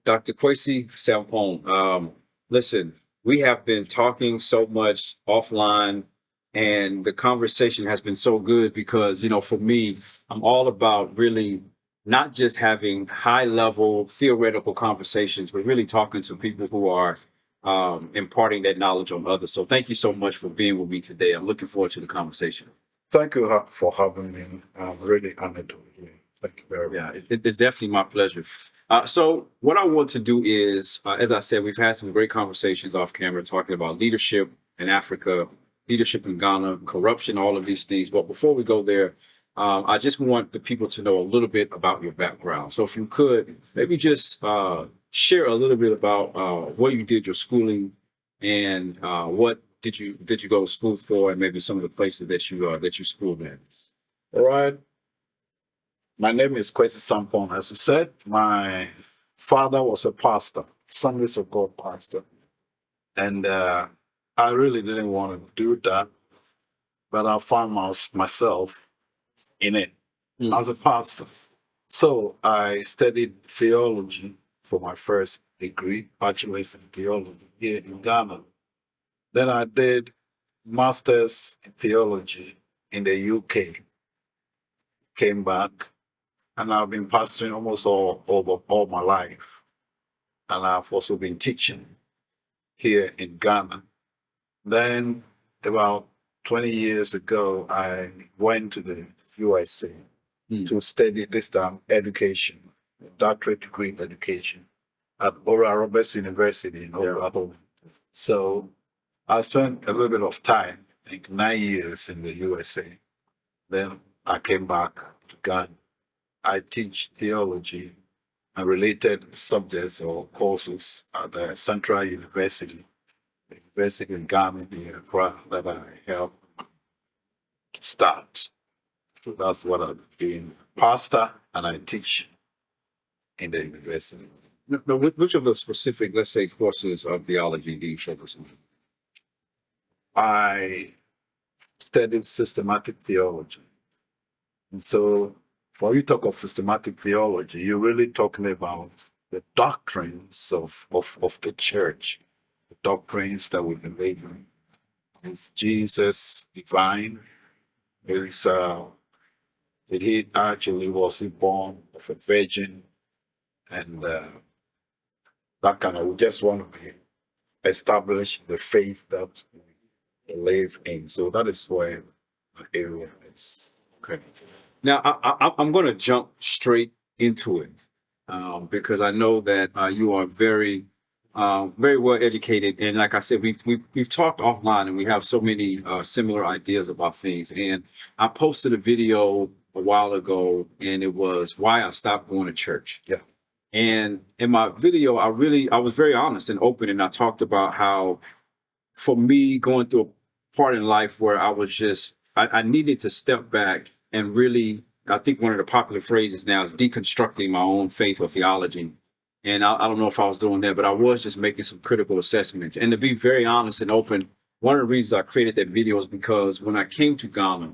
Dr. Kwasi, Sampong. Listen, we have been talking so much offline, and the conversation has been so good because, for me, I'm all about really not just having high level theoretical conversations, but really talking to people who are imparting that knowledge on others. So thank you so much for being with me today. I'm looking forward to the conversation. Thank you for having me. I'm really honored to be here. Thank you very much. Yeah, it's definitely my pleasure. So, what I want to do is, as I said, we've had some great conversations off camera talking about leadership in Africa, leadership in Ghana, corruption, all of these things. But before we go there, I just want the people to know a little bit about your background. So, if you could, maybe just share a little bit about where you did your schooling and what did you go to school for, and maybe some of the places that you schooled in. All right. My name is Kwasi Sampong. As you said, my father was a pastor, Assemblies of God pastor. And I really didn't want to do that, but I found myself in it as a pastor. So I studied theology for my first degree, bachelor's in theology here in Ghana. Then I did master's in theology in the UK, came back, and I've been pastoring almost all my life. And I've also been teaching here in Ghana. Then about 20 years ago, I went to the USA to study this time education, a doctorate degree in education at Oral Roberts University in Oklahoma. So I spent a little bit of time, I think 9 years in the USA. Then I came back to Ghana. I teach theology and related subjects or courses at the Central University, the University in Ghana, the Accra, that I helped to start. So that's what I'm doing. Pastor, and I teach in the university. Now, which of the specific, let's say, courses of theology do you focus on? I studied systematic theology. And so when you talk of systematic theology, you're really talking about the doctrines of the church, the doctrines that we believe in. Is Jesus divine? Did he actually, was he born of a virgin? And that kind of, we just want to establish the faith that we believe in. So that is where the area is. Okay. Now, I'm going to jump straight into it because I know that you are very well educated, and like I said, we've talked offline, and we have so many similar ideas about things. And I posted a video a while ago, and it was why I stopped going to church. Yeah. And in my video, I was very honest and open, and I talked about how, for me, going through a part in life where I was just I needed to step back and really, I think one of the popular phrases now is deconstructing my own faith or theology. And I don't know if I was doing that, but I was just making some critical assessments. And to be very honest and open, one of the reasons I created that video is because when I came to Ghana,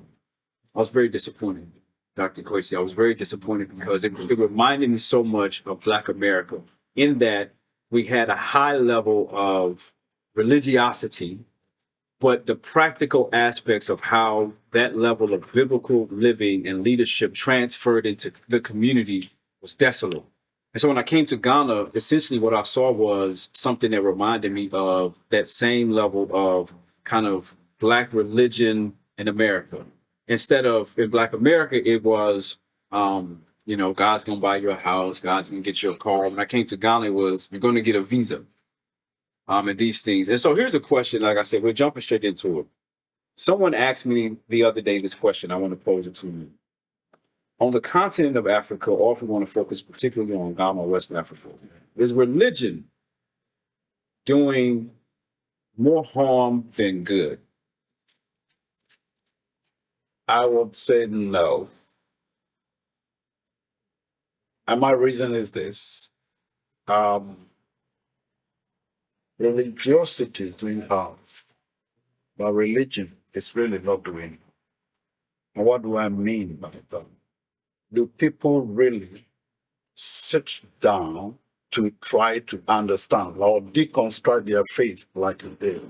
I was very disappointed, Dr. Kwasi. I was very disappointed because it reminded me so much of Black America in that we had a high level of religiosity, but the practical aspects of how that level of biblical living and leadership transferred into the community was desolate. And so when I came to Ghana, essentially what I saw was something that reminded me of that same level of kind of Black religion in America. Instead of in Black America, it was, God's going to buy you a house, God's going to get you a car. When I came to Ghana, it was, you're going to get a visa. And these things. And so here's a question, like I said, we're jumping straight into it. Someone asked me the other day this question. I want to pose it to you. On the continent of Africa, or if we want to focus particularly on Ghana or West Africa, is religion doing more harm than good? I would say no. And my reason is this. Religiosity is doing harm, but religion is really not doing. And what do I mean by that? Do people really sit down to try to understand or deconstruct their faith like you did.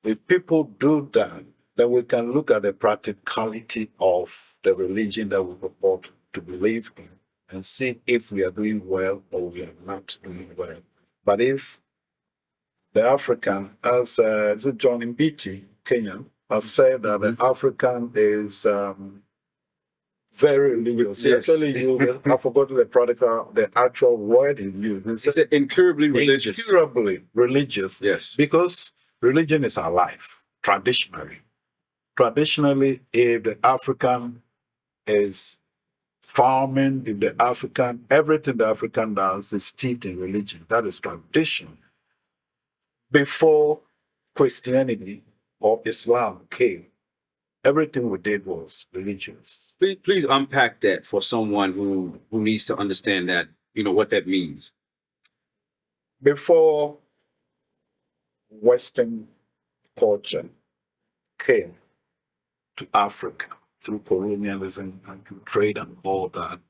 If people do that, then we can look at the practicality of the religion that we purport to believe in and see if we are doing well or we are not doing well. But if the African, as John Mbiti, Kenyan, has said that the African is very religious. He Yes. actually used, I forgot the actual word he used. He said incurably religious. Incurably religious. Yes. Because religion is our life, traditionally. Traditionally, if the African is farming, if the African, everything the African does is steeped in religion. That is tradition. Before Christianity or Islam came, everything we did was religious. Please unpack that for someone who needs to understand that, what that means. Before Western culture came to Africa through colonialism and through trade and all that,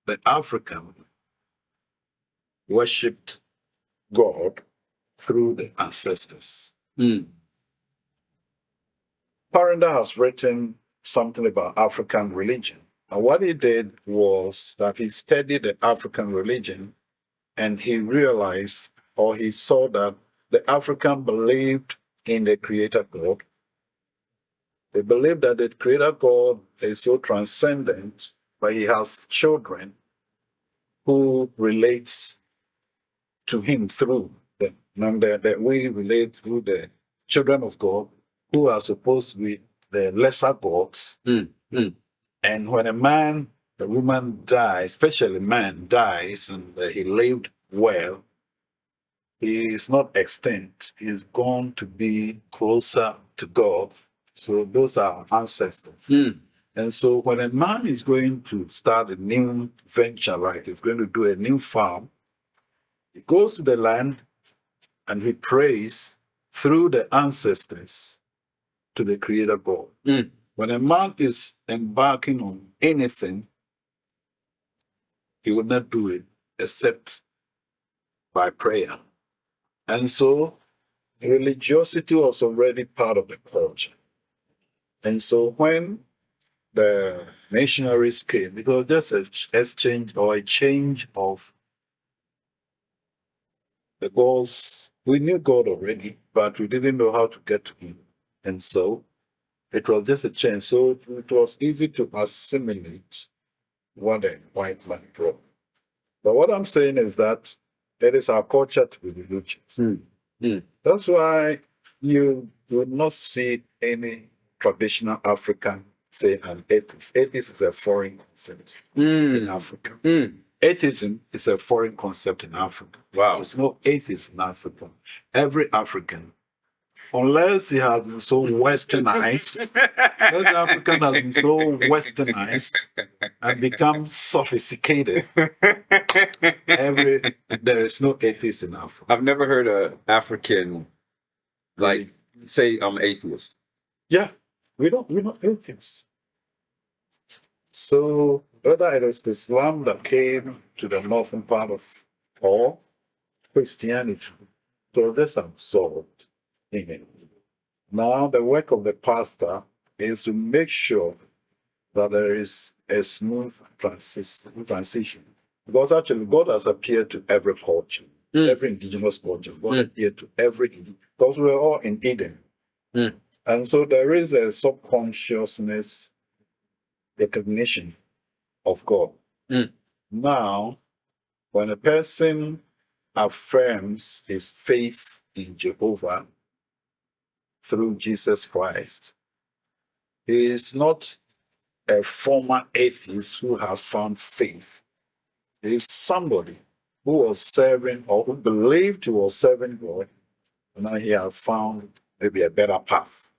the African worshipped God through the ancestors. Parenda has written something about African religion. And what he did was that he studied the African religion and he realized or he saw that the African believed in the Creator God. They believed that the Creator God is so transcendent, but he has children who relates to him through them. And that we relate through the children of God who are supposed to be the lesser gods. And when a woman dies, especially man dies, and he lived well, he is not extinct. He is going to be closer to God. So those are our ancestors. And so when a man is going to start a new venture, like he's going to do a new farm, he goes to the land and he prays through the ancestors to the Creator God. When a man is embarking on anything, he will not do it except by prayer. And so religiosity was already part of the culture. And so when the missionaries came, it was just an exchange or a change of the gods. We knew God already, but we didn't know how to get to him. And so it was just a change. So it was easy to assimilate what a white man brought. But what I'm saying is that it is our culture to be religious. That's why you will not see any traditional African saying an atheist. Atheist is a foreign concept in Africa. Atheism is a foreign concept in Africa. Wow. There's no atheist in Africa. Every African, unless he has been so westernized, every African has been so westernized and become sophisticated. There is no atheist in Africa. I've never heard an African say I'm atheist. Yeah, we're not atheists. So whether it was Islam that came to the northern part of or Christianity, so this absorbed in it. Now the work of the pastor is to make sure that there is a smooth transition. Because actually God has appeared to every culture, every indigenous culture. God appeared to every, because we're all in Eden. And so there is a subconsciousness recognition of God. Now, when a person affirms his faith in Jehovah through Jesus Christ, he is not a former atheist who has found faith. He is somebody who was serving or who believed he was serving God, and now he has found maybe a better path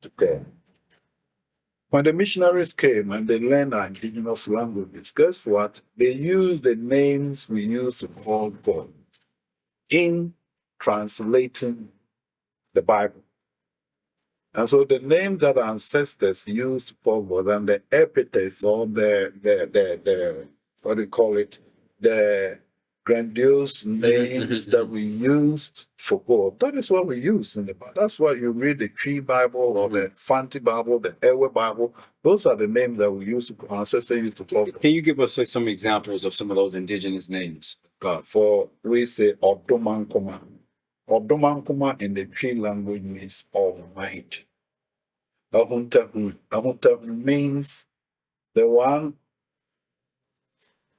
to go. When the missionaries came and they learned our indigenous languages, guess what? They used the names we use to call God in translating the Bible. And so the names that our ancestors used to call God and the epithets or the what do you call it? The grandiose names that we used for God. That is what we use in the Bible. That's why you read the Tree Bible or the Fanti Bible, the Ewe Bible. Those are the names that we use to ancestors used to call God. Can you give us some examples of some of those indigenous names of God? For we say Odomankoma. Odomankoma in the Tree language means Almighty. Ahuntahu. Ahuntahu means the one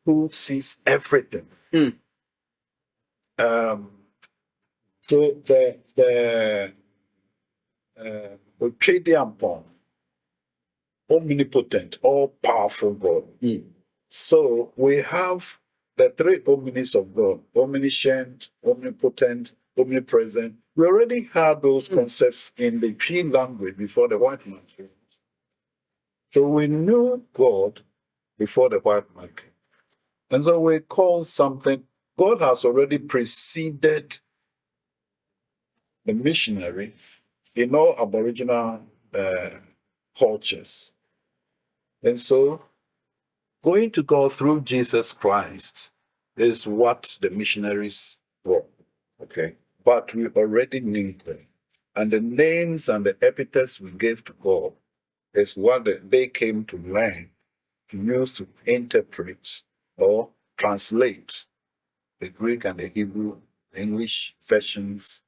who sees everything. So the Sampong, omnipotent, all powerful God. So we have the three omnis of God: omniscient, omnipotent, omnipresent. We already had those concepts in the Tree language before the white man came. So we knew God before the white man came. And so we call something, God has already preceded the missionary in all Aboriginal cultures. And so going to God through Jesus Christ is what the missionaries brought. Okay. But we already knew them. And the names and the epithets we gave to God is what they came to learn, to use to interpret or translate the Greek and the Hebrew, English versions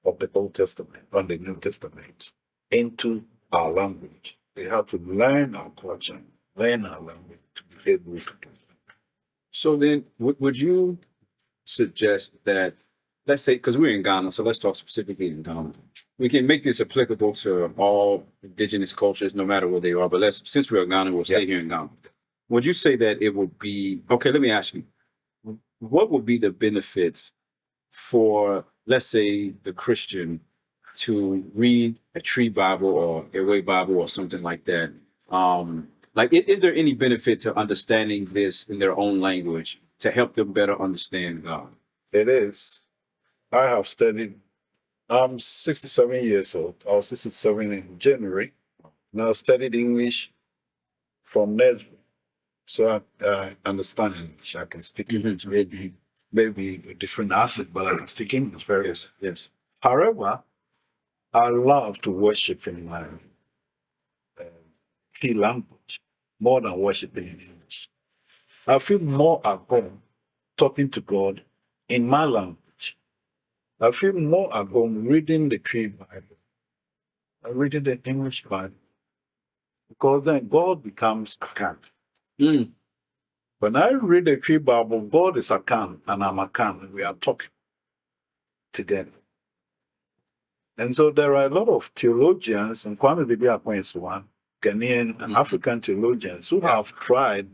of the Old Testament and the New Testament into our language. They have to learn our culture, learn our language to be able to do that. So then, would you suggest that, let's say, because we're in Ghana, so let's talk specifically in Ghana. We can make this applicable to all indigenous cultures, no matter where they are. But since we're in Ghana, we'll stay here in Ghana. Would you say that it would be, okay, let me ask you, what would be the benefit for, let's say, the Christian to read a Tree Bible or a Way Bible or something like that? Is there any benefit to understanding this in their own language to help them better understand God? It is. I have studied, I'm 67 years old. I was 67 in January. And I've studied English from nursery. So I understand English. I can speak English, maybe a different accent, but I can speak English very well. Yes. However, I love to worship in my Tree language more than worshiping in English. I feel more at home talking to God in my language. I feel more at home reading the Tree Bible and reading the English Bible, because then God becomes Akan. When I read the Tree Bible, God is Akan and I'm Akan, and we are talking together. And so there are a lot of theologians, and Kwame Bibia is one, Ghanaian and African theologians who have tried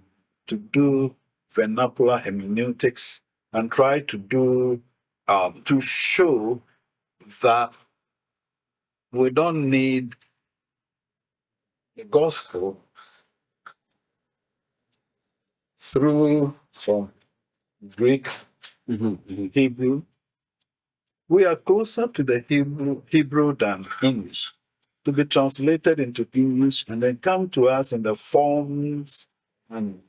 to do vernacular hermeneutics and try to do to show that we don't need the gospel through from Greek, Hebrew. We are closer to the Hebrew than English, to be translated into English and then come to us in the forms and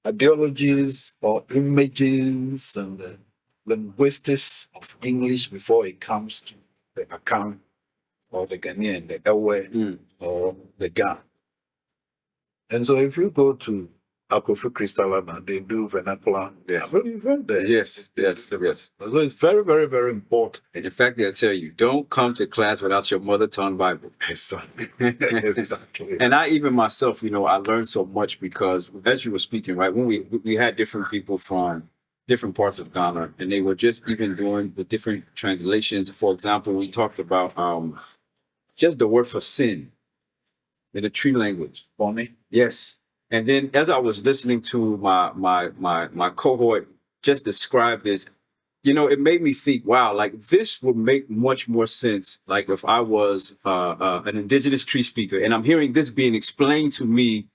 ideologies or images and the linguistics of English before it comes to the Akan or the Ghanaian, the Ewe or the Ga. And so if you go to Akofi Kristalana, they do vernacular. Yes. You've heard that. Yes. So it's very, very, very important. In fact, they'll tell you, don't come to class without your mother tongue Bible. Exactly. And I even myself, I learned so much because as you were speaking, right, when we had different people from different parts of Ghana, and they were just even doing the different translations. For example, we talked about just the word for sin in the Tree language. Bonnie? Yes. And then as I was listening to my cohort just describe this, it made me think, wow, like this would make much more sense. Like if I was an indigenous Tree speaker and I'm hearing this being explained to me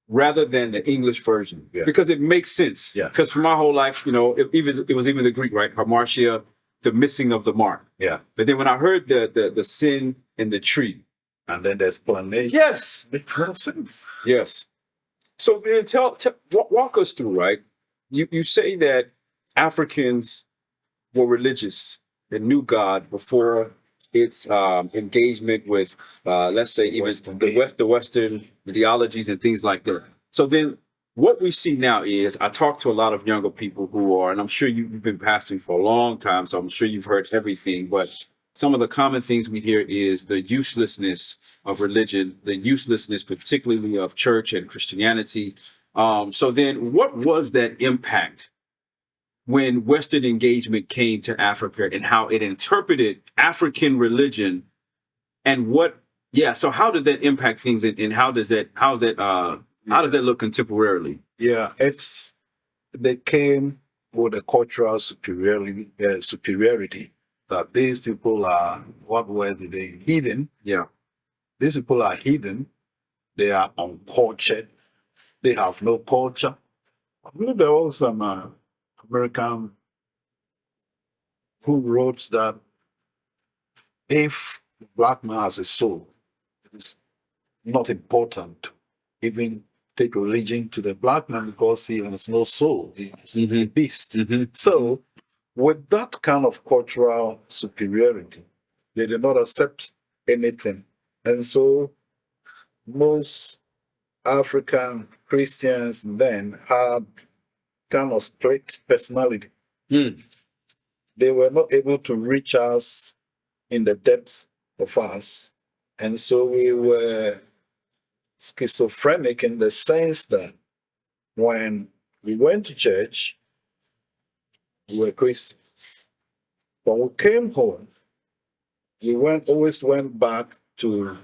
rather than the English version, because it makes sense. Yeah. Because for my whole life, it was even the Greek, right? Hamartia, the missing of the mark. Yeah. But then when I heard the sin in the tree. And then the explanation. Yes. Makes no sense. Yes. So then walk us through, right? You say that Africans were religious and knew God before its engagement with, let's say, even the Western ideologies and things like that. So then, what we see now is, I talk to a lot of younger people who are, and I'm sure you've been pastoring for a long time, so I'm sure you've heard everything. But some of the common things we hear is the uselessness of religion, the uselessness, particularly of church and Christianity. So then, what was that impact when Western engagement came to Africa and how it interpreted African religion and what, yeah. So how did that impact things and how does that look contemporarily? Yeah, they came with a cultural superiority that these people are, what were they, heathen. Yeah. These people are heathen. They are uncultured. They have no culture. I believe there was some American who wrote that if the black man has a soul, it is not important to even take religion to the black man because he has no soul. He is a beast. So, with that kind of cultural superiority, they did not accept anything. And so, most African Christians then had kind of split personality. They were not able to reach us in the depths of us. And so we were schizophrenic in the sense that when we went to church, we were Christians. When we came home, we always went back to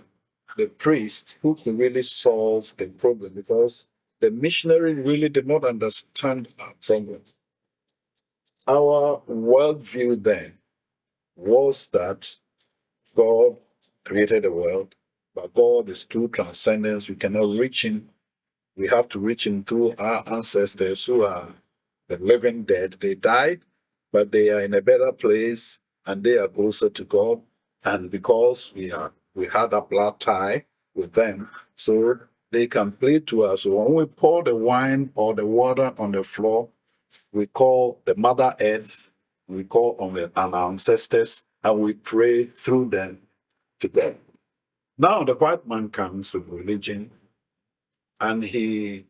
the priest who could really solve the problem because the missionary really did not understand our problem. Our worldview then was that God created the world, but God is true transcendence. We cannot reach Him. We have to reach Him through our ancestors who are the living dead. They died, but they are in a better place and they are closer to God. And because we had a blood tie with them, so they can plead to us. So when we pour the wine or the water on the floor, we call the Mother Earth, we call on our ancestors, and we pray through them to God. Now the white man comes with religion, and he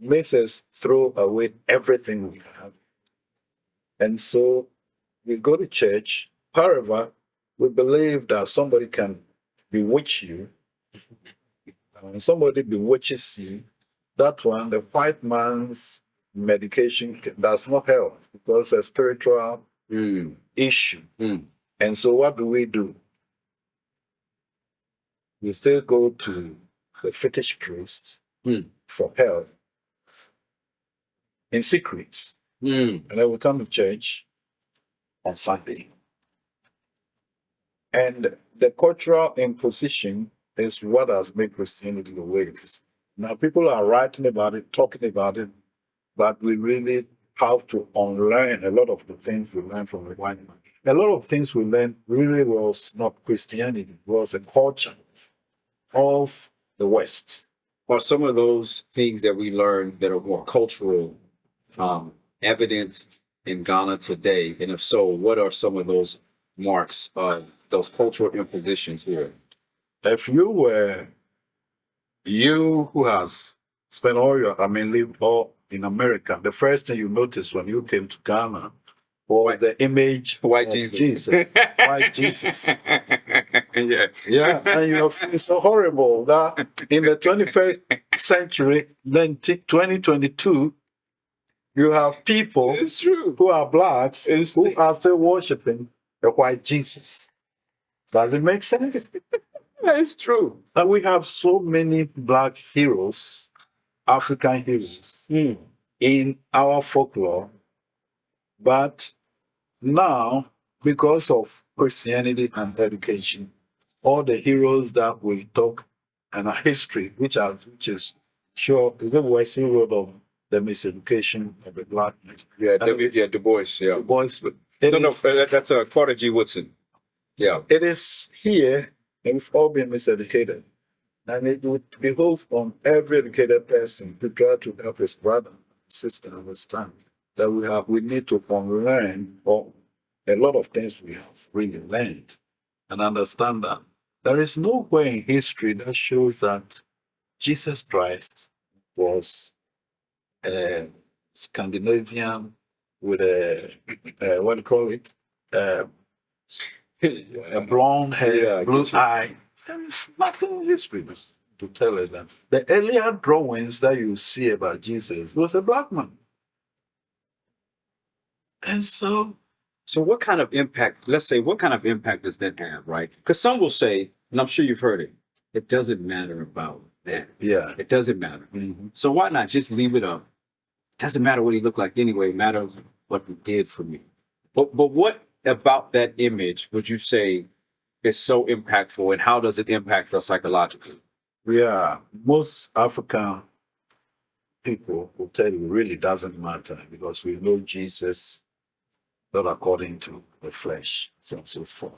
makes us throw away everything we have. And so we go to church. However, we believe that somebody can bewitch you. And when somebody bewitches you, that one, the white man's medication does not help because it's a spiritual issue. And so what do? We still go to the fetish priests for help in secret. And then we come to church on Sunday. And the cultural imposition is what has made Christianity the way it is. Now people are writing about it, talking about it, but we really have to unlearn a lot of the things we learned from the white man. A lot of things we learned really was not Christianity, it was a culture of the West. Are some of those things that we learned that are more cultural evident in Ghana today? And if so, what are some of those marks of those cultural impositions here? If you who has spent lived all in America, the first thing you noticed when you came to Ghana was the image White of Jesus. White Jesus. Yeah. Yeah, and it's so horrible that in the 21st century, 2022, you have people It's true. who are blacks who are still worshiping the white Jesus. Does it make sense? It's true. And we have so many black heroes, African heroes, in our folklore. But now, because of Christianity and education, all the heroes that we talk and our history, which is sure the Western road of the miseducation of the black man. Yeah, Du Bois. Yeah. Du Bois. That's Carter G. Woodson. Yeah. It is here, and we've all been miseducated. And it would behove on every educated person to try to help his brother, sister understand that we need to unlearn, or a lot of things we have really learned, and understand that there is nowhere in history that shows that Jesus Christ was a Scandinavian with what do you call it? Uh, a blonde hair, Yeah, blue eye. There is nothing in history to tell us that. The earlier drawings that you see about Jesus was a black man. And so, So what kind of impact, let's say, what kind of impact does that have, right? Because some will say, and I'm sure you've heard it, it doesn't matter about that. yeah. It doesn't matter. Mhm. So why not just leave it up? Doesn't matter what he looked like anyway, it matters what he did for me. But what about that image would you say is so impactful, and how does it impact us psychologically? Yeah. Most African people will tell you really doesn't matter because we know Jesus not according to the flesh, so on and so forth.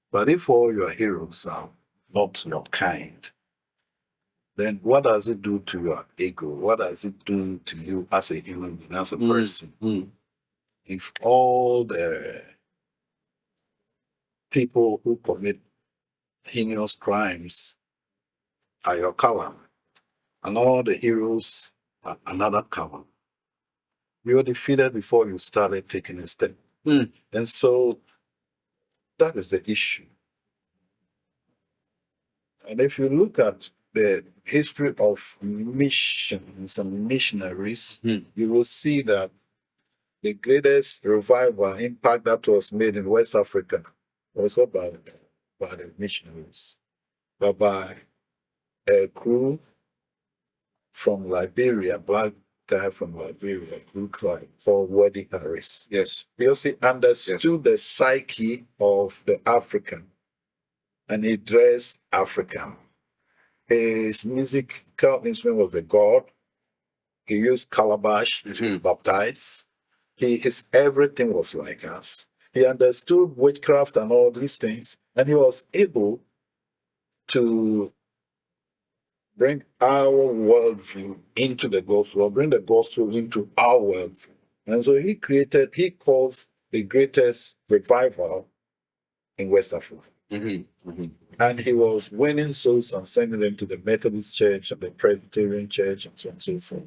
But if all your heroes are not your kind, then what does it do to your ego? What does it do to you as a human being, as a person? If all the people who commit heinous crimes are your color, and all the heroes are another color, you were defeated before you started taking a step. And so that is the issue. And if you look at the history of missions and missionaries, you will see that the greatest revival impact that was made in West Africa was not by the missionaries, but by a crew from Liberia, black guy from Liberia, blue tribe, called Waddy Harris. Yes. Because he understood the psyche of the African, and he dressed African. His musical instrument was the gourd. He used calabash to baptize. His everything was like us. He understood witchcraft and all these things, and he was able to bring our worldview into the gospel, or bring the gospel into our worldview. And so he calls the greatest revival in West Africa. And he was winning souls and sending them to the Methodist Church and the Presbyterian Church and so on and so forth,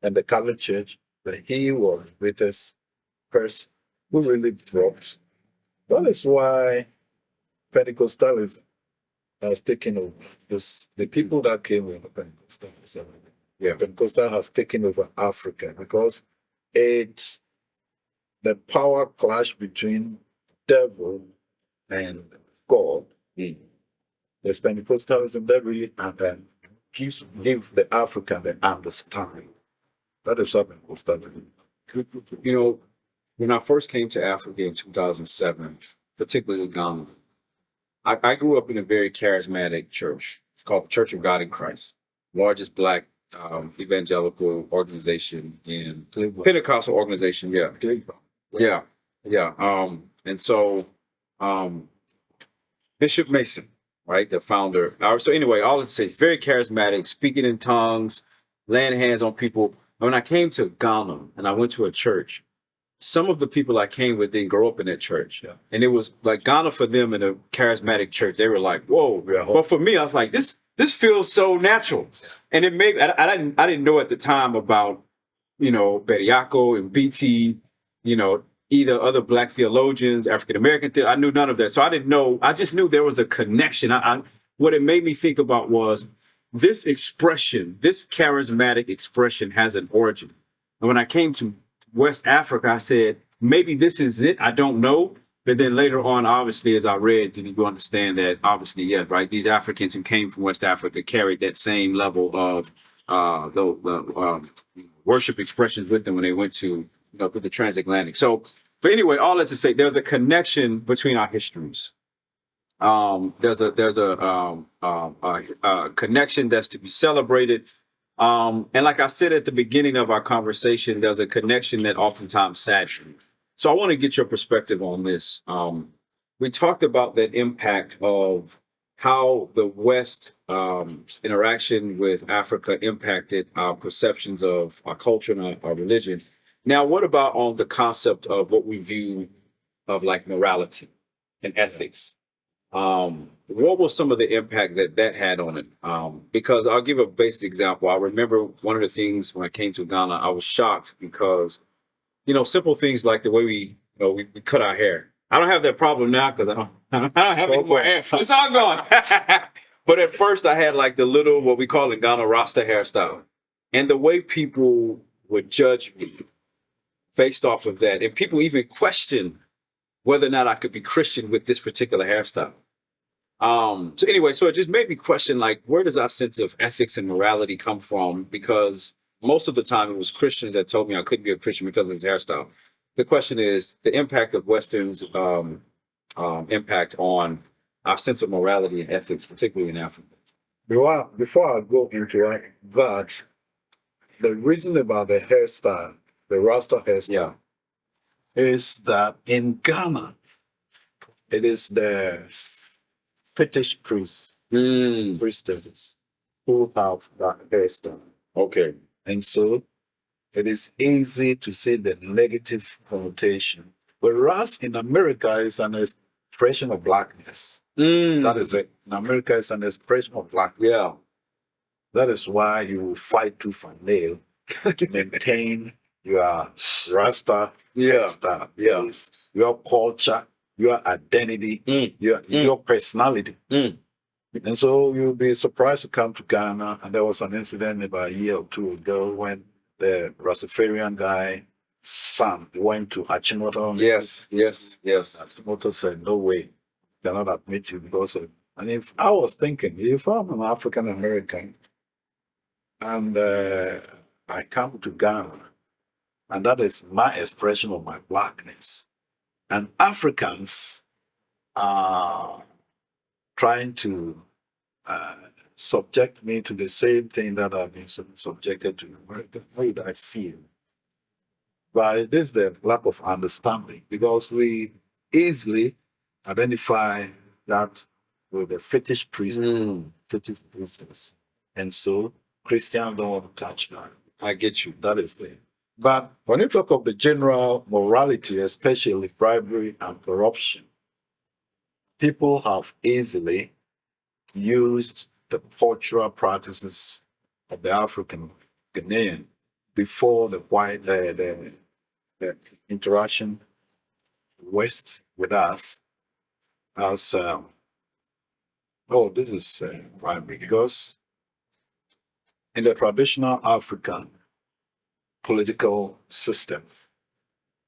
and the Catholic Church. But he was the greatest person who really brought. That is why Pentecostalism has taken over. Because the people that came with Pentecostalism, Pentecostal has taken over Africa, because it's the power clash between devil and God. There's Pentecostalism that really give the African the understanding. That is what Pentecostalism. You know, when I first came to Africa in 2007, particularly Ghana, I grew up in a very charismatic church. It's called the Church of God in Christ, largest black evangelical organization in Pentecostal organization. Yeah. And so Bishop Mason, right, the founder. So anyway, all to say, very charismatic, speaking in tongues, laying hands on people. And when I came to Ghana and I went to a church, some of the people I came with didn't grow up in that church. And it was like Ghana for them in a charismatic church. They were like, whoa. But for me, I was like, this feels so natural. And it made, I didn't know at the time about, Bediako and BT, either other black theologians, African-American, I knew none of that. So I didn't know, I just knew there was a connection. What it made me think about was this expression, this charismatic expression has an origin. And when I came to West Africa, I said, maybe this is it. I don't know. But then later on, obviously, as I read, you understand that obviously, yeah, right. These Africans who came from West Africa carried that same level of the worship expressions with them when they went to the transatlantic. So, but anyway, all that to say, there's a connection between our histories. There's a connection that's to be celebrated. And like I said at the beginning of our conversation, there's a connection that oftentimes saddens. So I want to get your perspective on this. We talked about that impact of how the West interaction with Africa impacted our perceptions of our culture and our religion. Now, what about on the concept of what we view of like morality and ethics? What was some of the impact that that had on it? Because I'll give a basic example. I remember one of the things when I came to Ghana, I was shocked because, simple things like the way we cut our hair. I don't have that problem now because I don't have any more hair. It's all gone. But at first I had like the little, what we call in Ghana, Rasta hairstyle. And the way people would judge me based off of that. And people even question whether or not I could be Christian with this particular hairstyle. So anyway, so it just made me question, like, where does our sense of ethics and morality come from? Because most of the time it was Christians that told me I couldn't be a Christian because of his hairstyle. The question is the impact of Western's impact on our sense of morality and ethics, particularly in Africa. Before I go into that, the reason about the hairstyle, the Rasta hairstyle, is that in Ghana, it is the fetish priests, priestesses who have that hairstyle. Okay. And so it is easy to see the negative connotation. Whereas in America, it's an expression of blackness. That is it. In America, it's an expression of blackness. Yeah. That is why you will fight tooth and nail to maintain your Rasta hairstyle. Yeah. It's your culture, your identity, your personality. And so you'll be surprised to come to Ghana. And there was an incident about a year or two ago when the Rastafarian guy, son, went to Achimota. Yes. Achimota said, no way, cannot admit you because of. And if I was thinking, if I'm an African American and I come to Ghana, and that is my expression of my blackness, and Africans are trying to subject me to the same thing that I've been subjected to in America, how would I feel? But this is the lack of understanding because we easily identify that with the fetish priest, fetish priestess. And so Christians don't want to touch that. I get you. That is there. But when you talk of the general morality, especially bribery and corruption, people have easily used the cultural practices of the African Ghanaian before the white the interaction West with us as this is bribery because in the traditional African political system,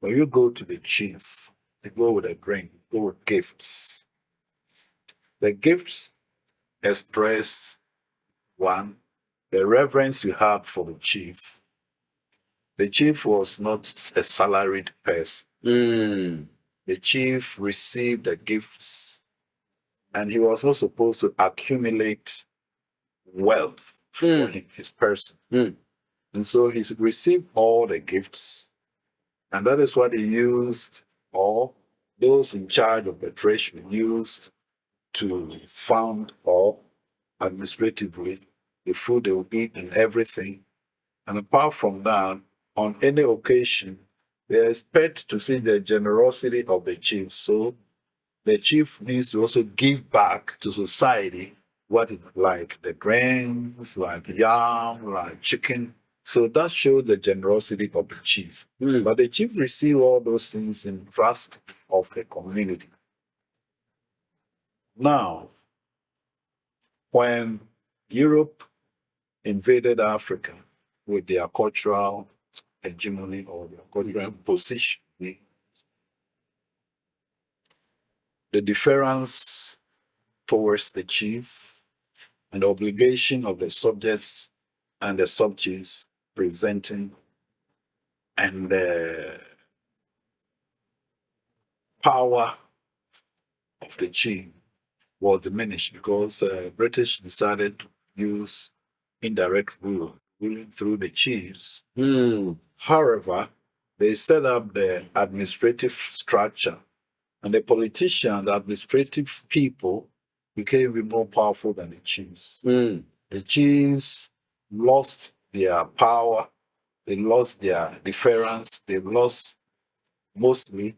when you go to the chief, they go with a drink, go with gifts. The gifts express one, the reverence you had for the chief. The chief was not a salaried person. The chief received the gifts and he was not supposed to accumulate wealth for his person. And so he received all the gifts. And that is what he used, or those in charge of the treasury used to fund or administratively the food they will eat and everything. And apart from that, on any occasion, they expect to see the generosity of the chief. So the chief needs to also give back to society what is like the grains, like yam, like chicken. So that shows the generosity of the chief. But the chief received all those things in trust of the community. Now, when Europe invaded Africa with their cultural hegemony or their cultural position, the deference towards the chief and the obligation of the subjects and the subjects presenting and the power of the chief was diminished because British decided to use indirect rule, ruling through the chiefs. However, they set up the administrative structure and the politicians, the administrative people became even more powerful than the chiefs. The chiefs lost their power they lost their deference, they lost mostly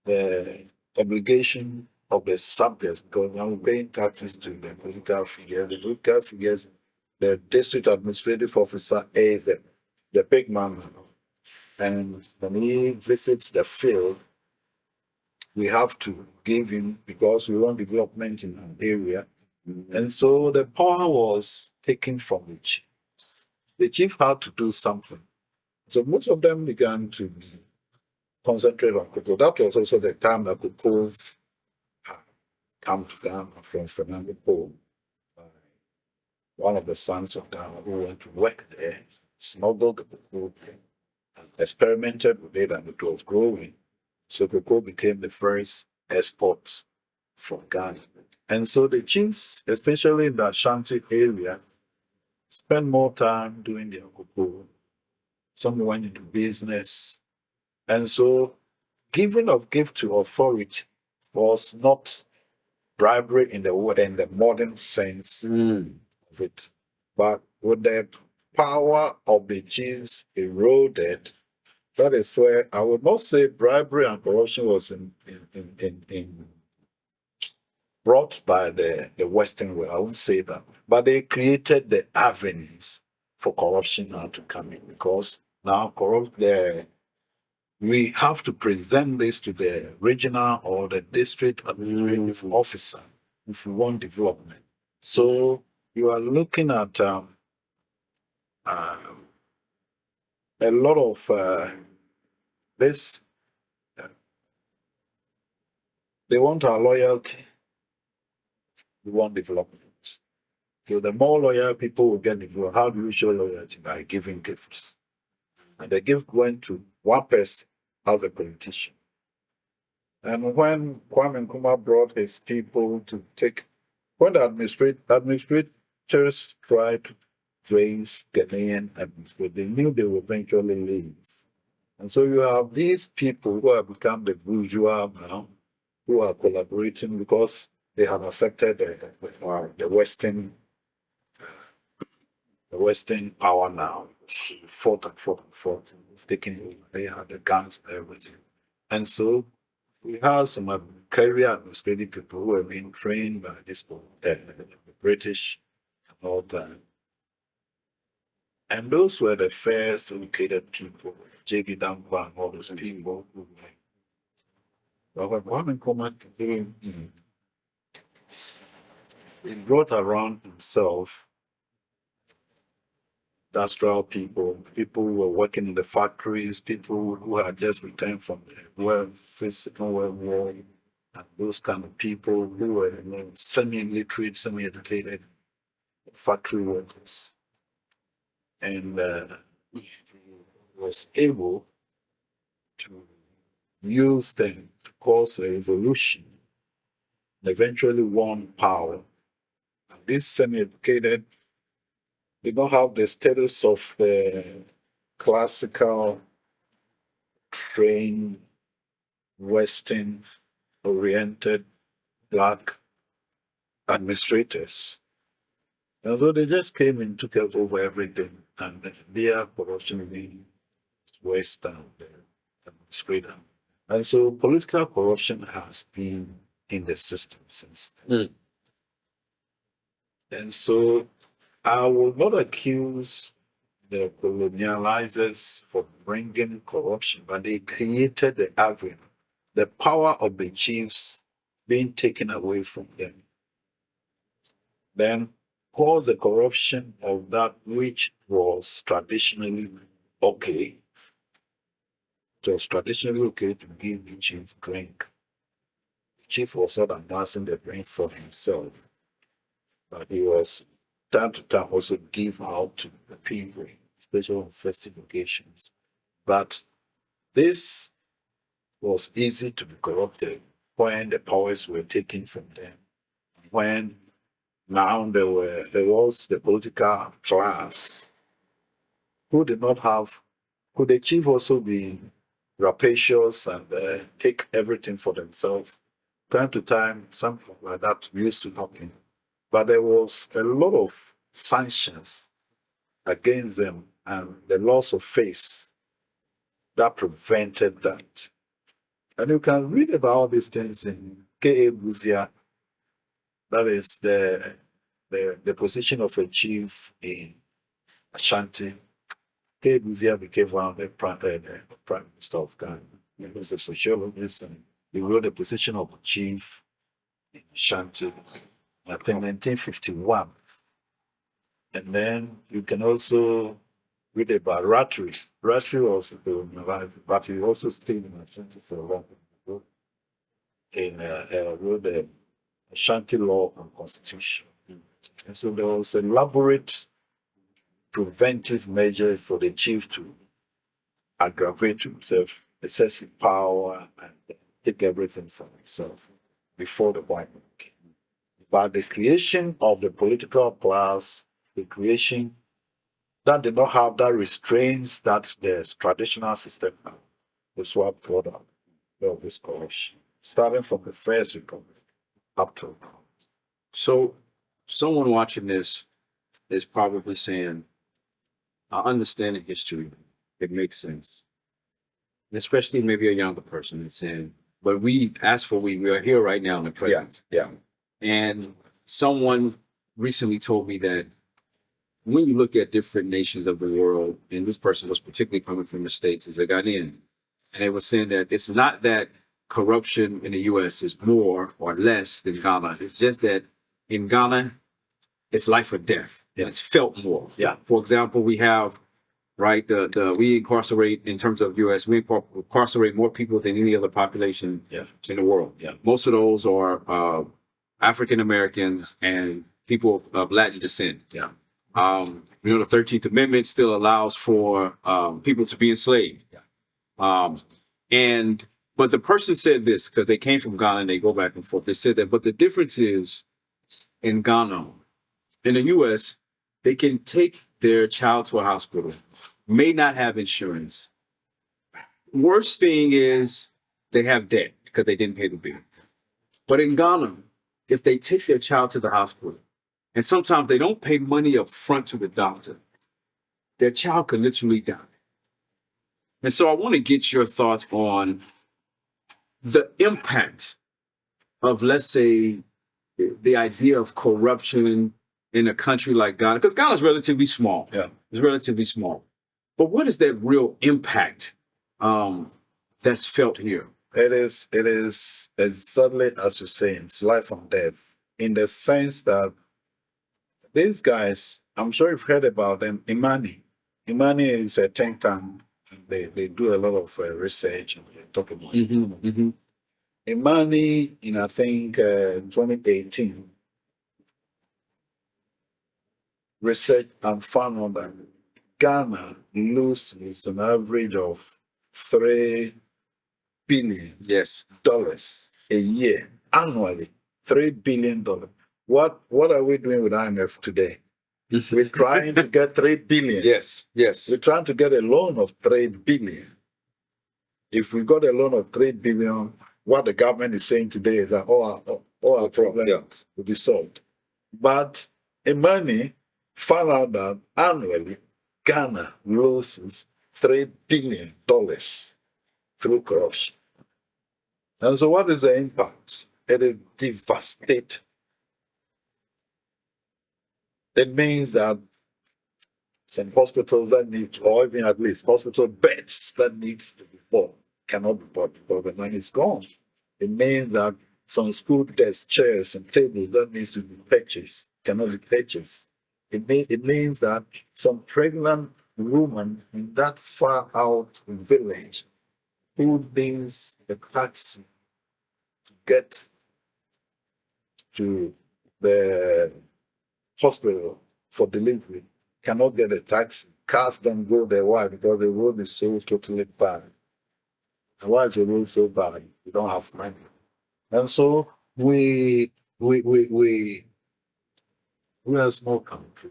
the obligation of the subjects because now we're paying taxes to the political figures. The political figures, the district administrative officer is the big man now. And when he visits the field, we have to give him because we want development in an area. And so the power was taken from the chief. The chief had to do something. So most of them began to concentrate on cocoa. That was also the time that cocoa had come to Ghana from Fernando Po, one of the sons of Ghana who went to work there, smuggled the cocoa there, and experimented with it, and it was growing. So cocoa became the first export from Ghana. And so the chiefs, especially in the Ashanti area, spent more time doing their cocoa. Some went into business. And so giving of gift to authority was not bribery in the modern sense of it. But with the power of the chiefs eroded, that is where I would not say bribery and corruption was brought by the Western world. I won't say that. But they created the avenues for corruption now to come in because now we have to present this to the regional or the district administrative officer if we want development. So you are looking at a lot of this. They want our loyalty. We want development. So the more loyal people will get developed, how do you show loyalty? By giving gifts. And the gift went to one person as a politician. And when Kwame Nkrumah brought his people to when the administrators tried to raise Ghanaian administrators, they knew they would eventually leave. And so you have these people who have become the bourgeois now, who are collaborating because they have accepted the Western power now. Fought and fought and fought. We've taken over. They had the guns and everything. And so we have some career administrative people who have been trained by the British and all that. And those were the first educated people, J.B. Dankwa and all those people who were. But when Kwame came in, he brought around himself industrial people who were working in the factories, people who had just returned from the Second World War, and those kind of people who were semi-illiterate, semi-educated factory workers. And was able to use them to cause a revolution and eventually won power. And these semi-educated did not have the status of the classical, trained, Western-oriented Black administrators. And so they just came and took over everything, and their corruption being Western administrator. And so political corruption has been in the system since then. And so I will not accuse the colonializers for bringing corruption, but they created the avenue, the power of the chiefs being taken away from them. Then caused the corruption of that which was traditionally okay. It was traditionally okay to give the chief drink. The chief was not amassing the drink for himself, but he was time to time also give out to the people, especially on festive occasions. But this was easy to be corrupted when the powers were taken from them. When now there was the political class who did not have. Could the chief also be rapacious and take everything for themselves? Time to time, something like that used to happen. But there was a lot of sanctions against them and the loss of faith that prevented that. And you can read about all these things in K.A. Buzia, that is the position of a chief in Ashanti. K.A. Buzia became one of the prime minister of Ghana. He was a sociologist, and he wrote the position of a chief in Ashanti, I think 1951. And then you can also read about Ratri. Ratri also, but he also stayed in Ashanti for a long time. Wrote the Ashanti law and constitution. And so there was elaborate preventive measures for the chief to aggravate himself, excessive power, and take everything for himself before the white man came. But the creation of the political class, the creation that did not have that restraints that the traditional system had, was what brought up all this corruption, starting from the first republic up to now. So someone watching this is probably saying, I understand the history. It makes sense. And especially maybe a younger person is saying, but we are here right now in the present. Yeah. And someone recently told me that when you look at different nations of the world, and this person was particularly coming from the States as a Ghanaian, and they were saying that it's not that corruption in the US is more or less than Ghana. It's just that in Ghana, it's life or death. Yeah. It's felt more. Yeah. For example, we have, right, we incarcerate, in terms of US, we incarcerate more people than any other population in the world. Yeah. Most of those are African Americans and people of Latin descent. Yeah. The 13th Amendment still allows for people to be enslaved. Yeah. But the person said this, because they came from Ghana and they go back and forth. They said that, but the difference is in Ghana, in the US, they can take their child to a hospital, may not have insurance. Worst thing is they have debt because they didn't pay the bill. But in Ghana, if they take their child to the hospital, and sometimes they don't pay money up front to the doctor, their child could literally die. And so I want to get your thoughts on the impact of, let's say, the idea of corruption in a country like Ghana, because Ghana is relatively small. Yeah. It's relatively small. But what is that real impact that's felt here? It is exactly as you say, it's life and death, in the sense that these guys, I'm sure you've heard about them, Imani. Imani is a think tank. They do a lot of research and they talk about it. Mm-hmm. Imani, in I think 2018, researched and found out that Ghana loses an average of $3 billion a year, annually. $3 billion. What are we doing with IMF today? We're trying to get 3 billion. Yes. We're trying to get a loan of 3 billion. If we got a loan of 3 billion, what the government is saying today is that all our problems will be solved. But Imani found out that annually Ghana loses $3 billion through corruption. And so what is the impact? It is devastating. It means that some hospitals that need, or even at least hospital beds that needs to be bought, cannot be bought because the money is gone. It means that some school desks, chairs, and tables that needs to be purchased cannot be purchased. It means that some pregnant woman in that far out village who needs a taxi to get to the hospital for delivery cannot get a taxi. Cars don't go there. Why? Because the road is so totally bad. And why is the road so bad? We don't have money. And so we are a small country.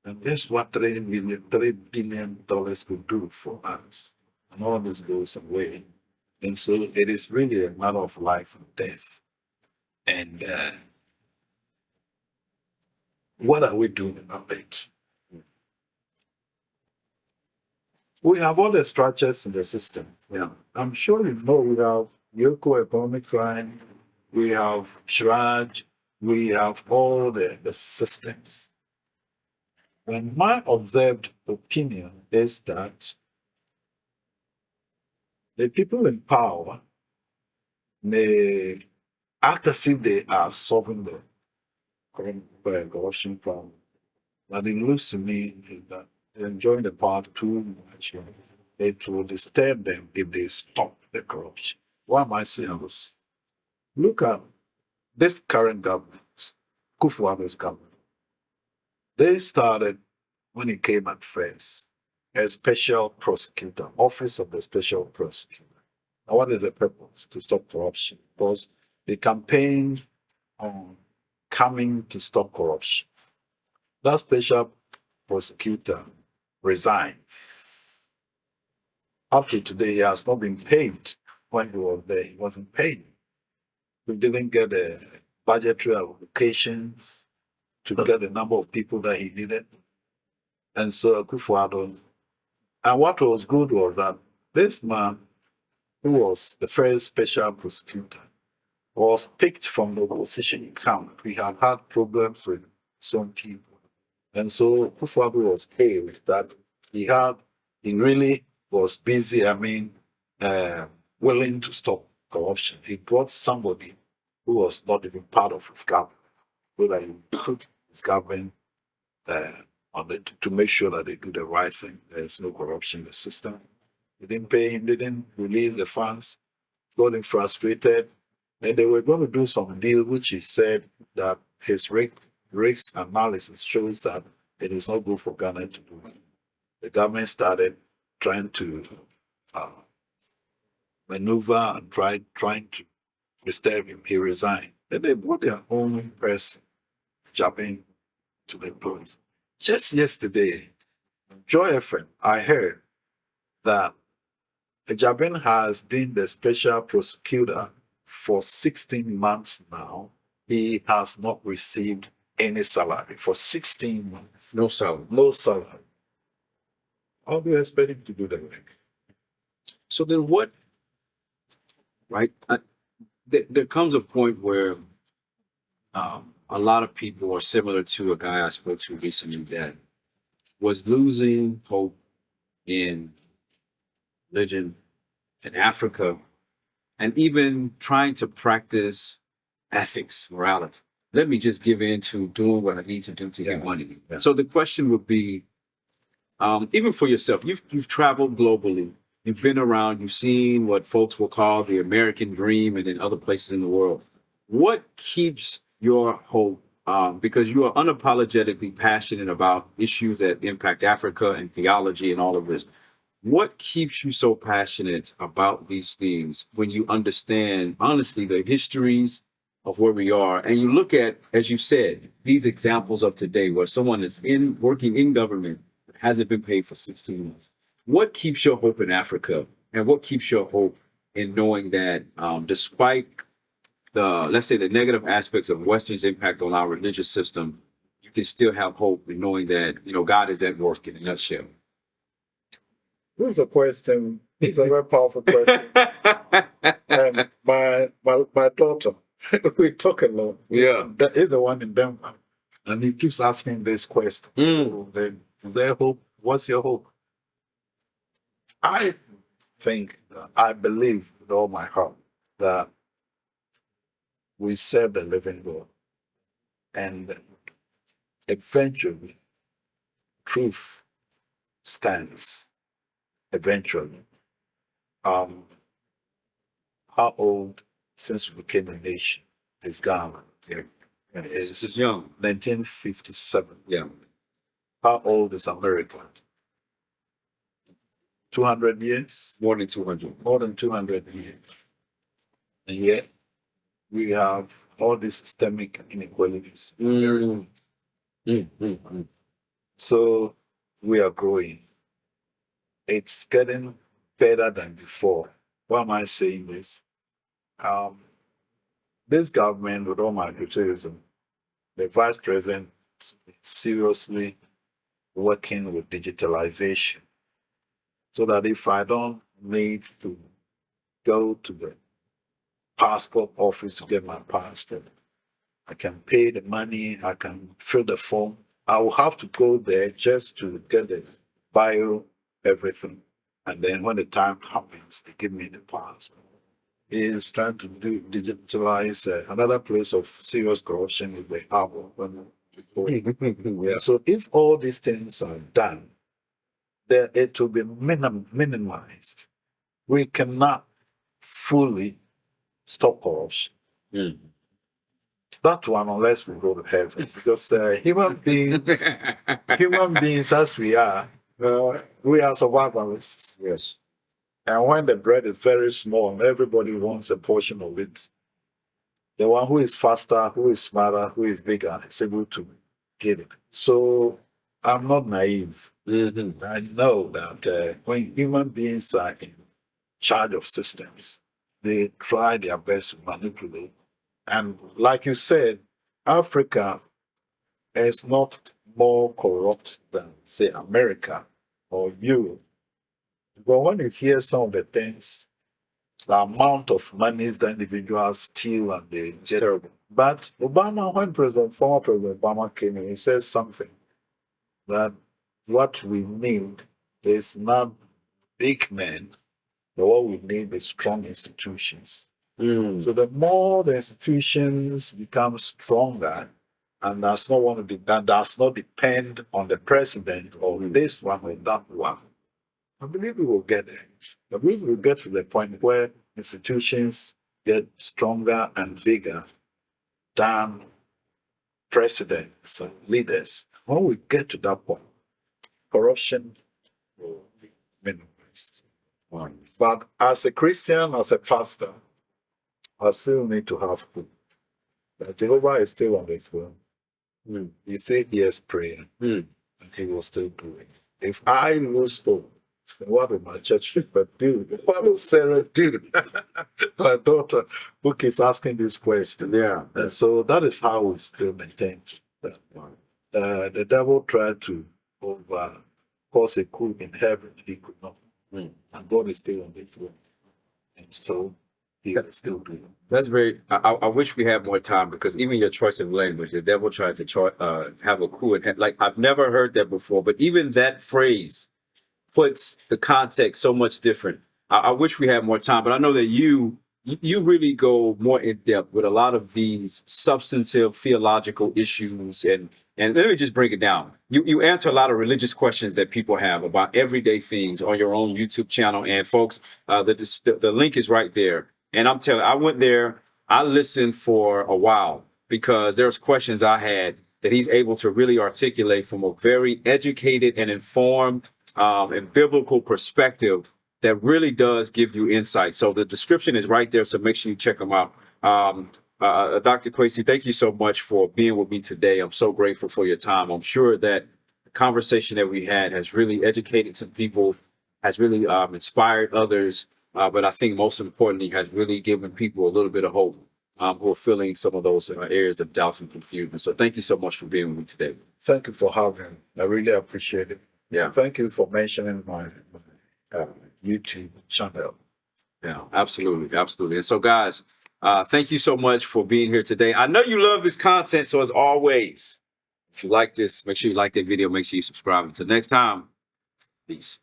And guess what $3 billion could do for us? And all this goes away. And so it is really a matter of life and death. And what are we doing about it? We have all the structures in the system. Yeah. I'm sure you know we have Yoko economic crime, we have Shraj, we have all the systems. And my observed opinion is that the people in power may act as if they are solving the corruption problem. But it looks to me that they're enjoying the power too much. It will disturb them if they stop the corruption. Why am I saying this? Look at this current government, Kufuor's government. They started, when he came at first, a special prosecutor, office of the special prosecutor. Now, what is the purpose? To stop corruption. Because they campaign on coming to stop corruption. That special prosecutor resigned. Up to today, he has not been paid. When he was there, he wasn't paid. We didn't get the budgetary allocations to get the number of people that he needed. And so Akufo-Addo, and what was good was that this man, who was the first special prosecutor, was picked from the opposition camp. We had had problems with some people. And so Akufo-Addo was hailed that he really was busy, willing to stop corruption. He brought somebody who was not even part of his government, so that he put his government on it to make sure that they do the right thing. There's no corruption in the system. They didn't pay him, they didn't release the funds, got him frustrated. And they were going to do some deal, which he said that his risk analysis shows that it is not good for Ghana to do. The government started trying to maneuver and trying to disturb him. He resigned. Then they brought their own person, Jabin, to the place. Just yesterday, Joy FM, I heard that Jabin has been the special prosecutor for 16 months now. He has not received any salary for 16 months. No salary. No salary. How do you expect him to do the work? So then what, right? There comes a point where a lot of people are similar to a guy I spoke to recently that was losing hope in religion in Africa and even trying to practice ethics, morality. Let me just give in to doing what I need to do to get money. Yeah. So the question would be, even for yourself, you've traveled globally, you've been around, you've seen what folks will call the American dream and in other places in the world. What keeps your hope? Because you are unapologetically passionate about issues that impact Africa and theology and all of this. What keeps you so passionate about these things when you understand, honestly, the histories of where we are, and you look at, as you said, these examples of today where someone is working in government hasn't been paid for 16 months. What keeps your hope in Africa, and what keeps your hope in knowing that despite the, let's say, the negative aspects of Western's impact on our religious system, you can still have hope in knowing that, God is at work in a nutshell? This is a question. It's a very powerful question. And my daughter, we talk a lot. Yeah. That is the one in Denver. And he keeps asking this question. So then, is there hope? What's your hope? I believe with all my heart that we serve the living God. And eventually, truth stands. Eventually. How old since we became a nation is Ghana? This is young. 1957. Yeah. How old is America? 200 years? More than 200. More than 200 years. And yet, we have all these systemic inequalities. So, we are growing. It's getting better than before. Why am I saying this? This government, with all my criticism, the vice president is seriously working with digitalization so that if I don't need to go to the passport office to get my passport, I can pay the money, I can fill the form. I will have to go there just to get the bio, everything. And then when the time happens, they give me the passport. He is trying to digitalize another place of serious corruption is the harbor. Yeah. So if all these things are done, then it will be minimized. We cannot fully stop corruption. Mm. That one, unless we go to heaven, because human beings as we are survivalists. Yes. And when the bread is very small, everybody wants a portion of it. The one who is faster, who is smarter, who is bigger is able to get it. So I'm not naive. Mm-hmm. I know that when human beings are in charge of systems, they try their best to manipulate. And like you said, Africa is not more corrupt than, say, America or Europe. But when you hear some of the things, the amount of money that individuals steal and they get. Terrible. But Obama, when former President Obama came in, he says something that what we need is not big men, but what we need is strong institutions. Mm. So the more the institutions become stronger, and does not depend on the president or this one or that one, I believe we will get there. I believe we will get to the point where institutions get stronger and bigger than presidents and leaders. When we get to that point, corruption will be minimized. Wow. But as a Christian, as a pastor, I still need to have hope that Jehovah is still on the throne. Mm. He said yes, prayer, Mm. and he will still do it. If I lose hope, then what will my church people do? What will Sarah do? My daughter, who keeps asking this question. Yeah. And so that is how we still maintain that one. The devil tried to cause a coup in heaven, he could not. Mm. And God is still on the throne. And so he will still do it. That's very. I wish we had more time because even your choice of language, the devil tried to have a coup. Like I've never heard that before, but even that phrase puts the context so much different. I wish we had more time, but I know that you really go more in depth with a lot of these substantive theological issues, and let me just break it down. You answer a lot of religious questions that people have about everyday things on your own YouTube channel, and folks, the link is right there. And I'm telling you, I went there, I listened for a while because there's questions I had that he's able to really articulate from a very educated and informed and biblical perspective that really does give you insight. So the description is right there, so make sure you check them out. Dr. Kwasi, thank you so much for being with me today. I'm so grateful for your time. I'm sure that the conversation that we had has really educated some people, has really inspired others. But I think most importantly has really given people a little bit of hope who are feeling some of those areas of doubt and confusion. So thank you so much for being with me today. Thank you for having me. I really appreciate it. Yeah. Thank you for mentioning my YouTube channel. Yeah, absolutely. Absolutely. And so guys, thank you so much for being here today. I know you love this content. So as always, if you like this, make sure you like that video. Make sure you subscribe. Until next time, peace.